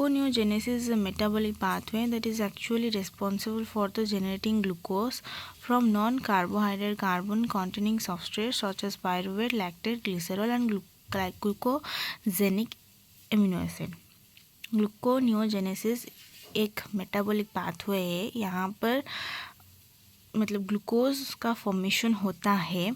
Gluconeogenesis is a metabolic pathway that is actually responsible for the generating glucose from non-carbohydrate carbon-containing substrates such as pyruvate, lactate, glycerol and glucogenic amino acid. Gluconeogenesis एक metabolic pathway है। यहाँ पर मतलब glucose का formation होता है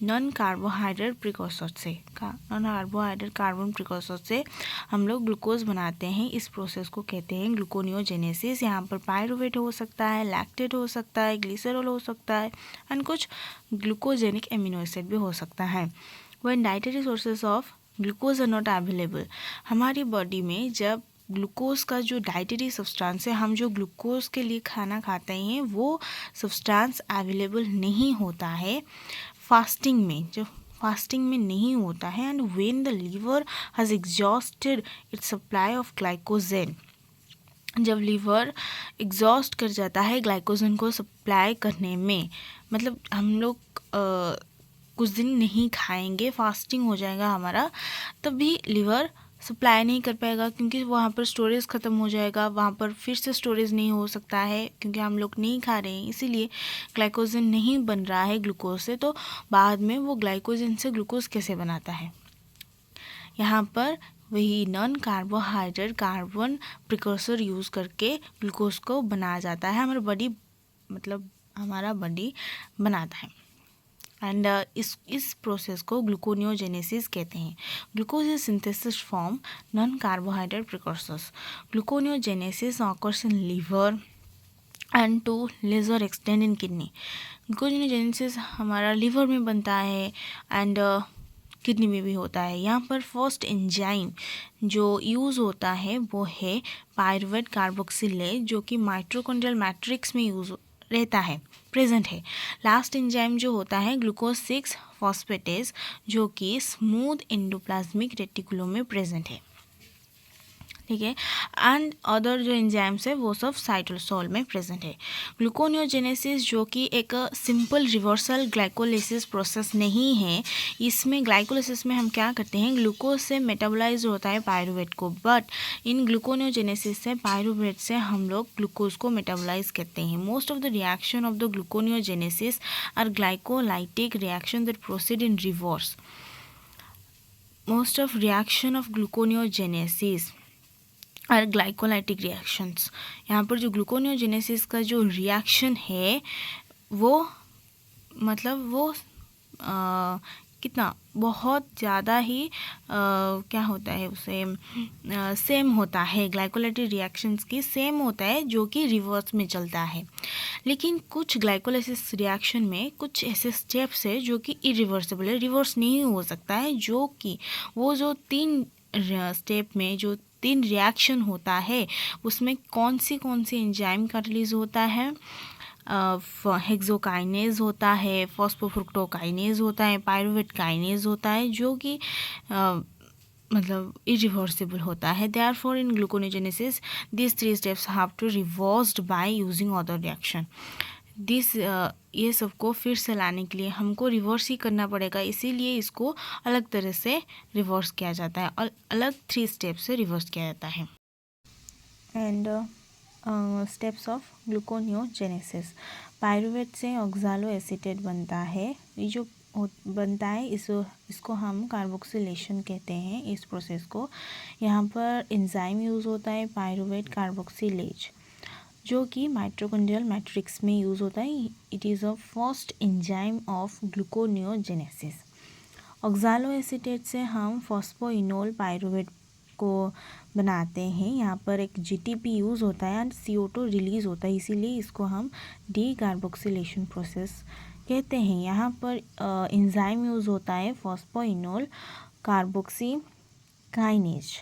non carbohydrate प्रिकॉर्सर से। Non carbohydrate carbon प्रिकॉर्सर से हम लोग ग्लूकोज बनाते हैं। इस प्रोसेस को कहते हैं ग्लूकोनियोजेनेसिस। यहाँ पर पायरुवेट हो सकता है, लैक्टेट हो सकता है, ग्लिसरॉल हो सकता है एंड कुछ ग्लूकोजेनिक एमिनो एसिड भी हो सकता है। When dietary sources of glucose are not available, हमारी बॉडी में जब ग्लूकोज का जो डाइटरी सब्सटेंस है, हम जो ग्लूकोज के लिए खाना खाते हैं वो सब्सटेंस अवेलेबल नहीं होता है फास्टिंग में, जब फास्टिंग में नहीं होता है and when the liver has exhausted its supply of glycogen, जब लीवर एग्जॉस्ट कर जाता है ग्लाइकोजन को सप्लाई करने में, मतलब हम लोग कुछ दिन नहीं खाएंगे, फास्टिंग हो जाएगा हमारा, तब भी लीवर सप्लाई नहीं कर पाएगा क्योंकि वहाँ पर स्टोरेज ख़त्म हो जाएगा, वहाँ पर फिर से स्टोरेज नहीं हो सकता है क्योंकि हम लोग नहीं खा रहे हैं, इसीलिए ग्लाइकोजन नहीं बन रहा है ग्लूकोज से। तो बाद में वो ग्लाइकोजन से ग्लूकोज कैसे बनाता है, यहाँ पर वही नॉन कार्बोहाइड्रेट कार्बन प्रिकॉर्सर यूज़ करके ग्लूकोज को बनाया जाता है। हमारा बॉडी मतलब हमारा बॉडी बनाता है एंड इस प्रोसेस को ग्लूकोनियोजेनेसिस कहते हैं। Glucose is synthesis from non carbohydrate precursors. Gluconeogenesis occurs in liver and to lesser extent in kidney. Gluconeogenesis हमारा लीवर में बनता है एंड किडनी में भी होता है। यहाँ पर फर्स्ट एंजाइम जो यूज़ होता है वो है पायरुवेट कार्बोक्सिलेज, जो कि माइटोकॉन्ड्रियल मैट्रिक्स में यूज़ रहता है, प्रेजेंट है। लास्ट एंजाइम जो होता है ग्लूकोज 6 फॉस्फेटेज, जो कि स्मूथ एंडोप्लाज्मिक रेटिकुलम में प्रेजेंट है, ठीक है। एंड अदर जो एंजाइम्स है वो सब साइटोसोल में प्रेजेंट है। ग्लूकोनियोजेनेसिस जो कि एक सिंपल रिवर्सल ग्लाइकोलिसिस प्रोसेस नहीं है, इसमें ग्लाइकोलिसिस में हम क्या करते हैं, ग्लूकोज से मेटाबोलाइज होता है पायरुवेट को, बट इन ग्लूकोनियोजेनेसिस से पायरुवेट से हम लोग ग्लूकोज को मेटाबोलाइज करते हैं। Most of the reaction of the gluconeogenesis are glycolytic reaction that proceed in reverse. Most of reaction of gluconeogenesis और ग्लाइकोलाइटिक रिएक्शंस। यहाँ पर जो ग्लूकोनियोजेनेसिस का जो रिएक्शन है वो मतलब वो कितना बहुत ज़्यादा ही क्या होता है उसे सेम होता है, ग्लाइकोलाइटिक रिएक्शंस की सेम होता है जो कि रिवर्स में चलता है। लेकिन कुछ ग्लाइकोलाइसिस रिएक्शन में कुछ ऐसे स्टेप्स है जो कि इरिवर्सिबल है, रिवर्स नहीं हो सकता है, जो कि वो जो 3 स्टेप में जो 3 रिएक्शन होता है उसमें कौन सी एंजाइम का रिलीज होता है, हेक्सोकाइनेज होता है, फॉस्फोफ्रुक्टोकाइनेज होता है, पायरुवेट काइनेज होता है, जो कि मतलब इरिवर्सिबल होता है। Therefore in gluconeogenesis this 3 steps have to reversed by using other reaction. ये सबको फिर से लाने के लिए हमको रिवर्स ही करना पड़ेगा, इसीलिए इसको अलग तरह से रिवर्स किया जाता है और अलग 3 स्टेप से रिवर्स किया जाता है। And steps of gluconeogenesis. Pyruvate से ऑक्सालो एसीटेट बनता है, ये जो बनता है इसको हम कार्बोक्सिलेशन कहते हैं इस प्रोसेस को। यहाँ पर एंजाइम यूज़ होता है पायरुवेट कार्बोक्सिलेज, जो कि माइटोकॉन्ड्रियल मैट्रिक्स में यूज़ होता है। It is a first enzyme of gluconeogenesis. Oxalo acetate से हम फॉस्फोइनोल पायरुवेट को बनाते हैं। यहाँ पर एक जीटीपी यूज़ होता है एंड CO2 रिलीज़ होता है, इसीलिए इसको हम डी कार्बोक्सिलेशन प्रोसेस कहते हैं। यहाँ पर एंजाइम यूज़ होता है फॉस्फोइनोल कार्बोक्सी काइनेज।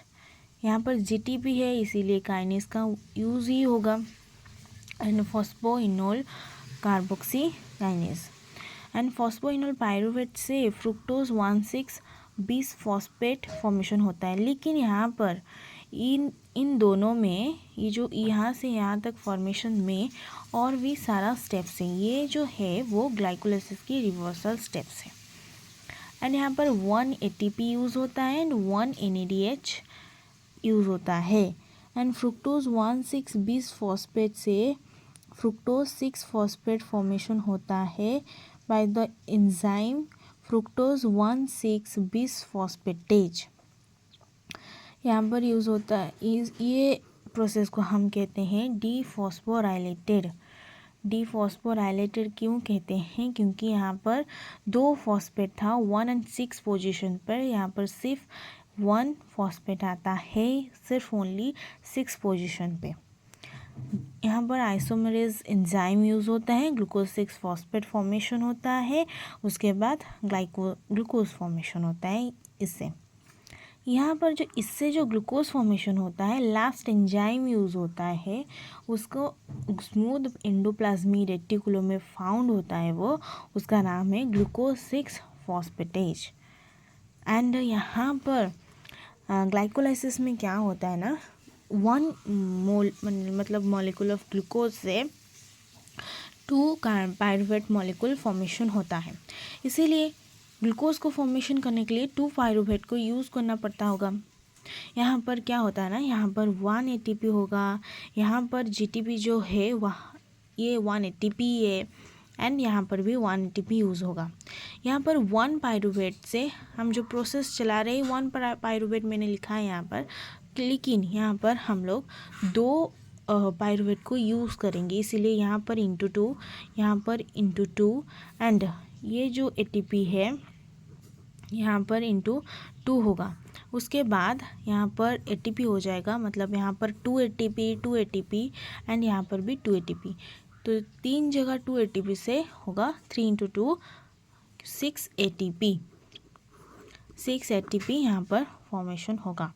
यहाँ पर जीटीपी है इसीलिए काइनेज का यूज़ ही होगा, and phosphoenol carboxy kinase. And phosphoenol pyruvate से फ्रुक्टोज 1,6 बिसफॉस्फेट फॉर्मेशन होता है। लेकिन यहाँ पर इन दोनों में ये जो यहाँ से यहाँ तक फॉर्मेशन में और भी सारा स्टेप्स हैं, ये जो है वो ग्लाइकोलाइसिस की रिवर्सल स्टेप्स है। एंड यहाँ पर 1 ATP यूज़ होता है एंड 1 NADH यूज़ होता है। एंड फ्रुक्टोज 1,6 बिस फॉस्फेट से फ्रुक्टोज 6 फॉस्फेट फॉर्मेशन होता है बाय द एंजाइम फ्रुक्टोज 1,6 बिस फॉस्फेटेज। यहाँ पर यूज़ होता है ये प्रोसेस को हम कहते हैं डीफॉस्फोराइलेटेड। डीफॉस्फोराइलेटेड क्यों कहते हैं? क्योंकि यहाँ पर 2 फॉस्फेट था 1 और 6 पोजीशन पर, यहाँ पर सिर्फ 1 फॉस्फेट आता है, सिर्फ ओनली 6 पोजीशन पे। यहाँ पर आइसोमरेज एंजाइम यूज़ होता है, ग्लूकोज 6 फॉस्फेट फॉर्मेशन होता है, उसके बाद ग्लूकोज फॉर्मेशन होता है इससे। यहाँ पर जो इससे जो ग्लूकोज फॉर्मेशन होता है, लास्ट एंजाइम यूज़ होता है, उसको स्मूथ एंडोप्लाज्मी रेटिकुलम में फाउंड होता है, वो उसका नाम है ग्लूकोज 6 फॉस्फेटेज। एंड यहाँ पर ग्लाइकोलाइसिस में क्या होता है ना, 1 मोल मतलब मॉलिक्यूल ऑफ ग्लूकोज से 2 पायरुवेट मॉलिक्यूल फॉर्मेशन होता है। इसीलिए ग्लूकोज को फॉर्मेशन करने के लिए 2 पायरुवेट को यूज़ करना पड़ता होगा। यहाँ पर क्या होता है ना, यहाँ पर 1 ATP होगा, यहाँ पर GTP जो है वह ये 1 ATP है, एंड यहाँ पर भी 1 ATP यूज़ होगा। यहाँ पर 1 पायरुवेट से हम जो प्रोसेस चला रहे हैं 1 पायरुवेट मैंने लिखा है यहाँ पर, लेकिन यहाँ पर हम लोग 2 पायरुवेट को यूज़ करेंगे, इसीलिए यहाँ पर इंटू 2, यहाँ पर इंटू 2, एंड ये जो ATP है यहाँ पर इंटू 2 होगा। उसके बाद यहाँ पर ATP हो जाएगा, मतलब यहाँ पर 2 ATP एंड यहाँ पर भी 2 ATP, तो 3 जगह 2 ATP से होगा 3 × 2 6 ATP यहाँ पर फॉर्मेशन होगा।